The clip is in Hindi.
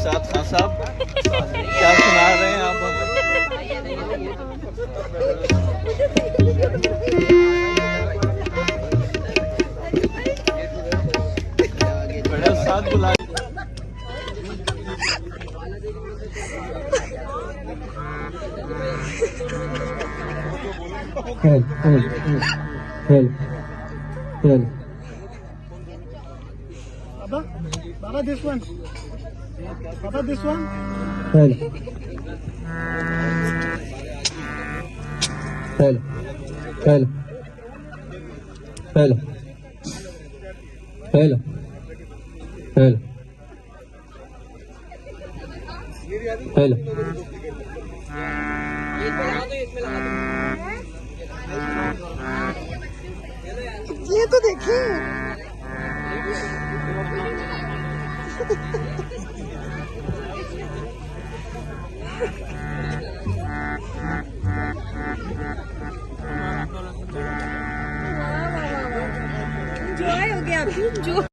साथ खान साहब क्या सुना रहे हैं आप हमें? बड़े साथ बुला Help. Baba, this one. Baba, this one. Help. Help. Help. Help. Help. Help. Help. ये तो देखिए जो हो गया जो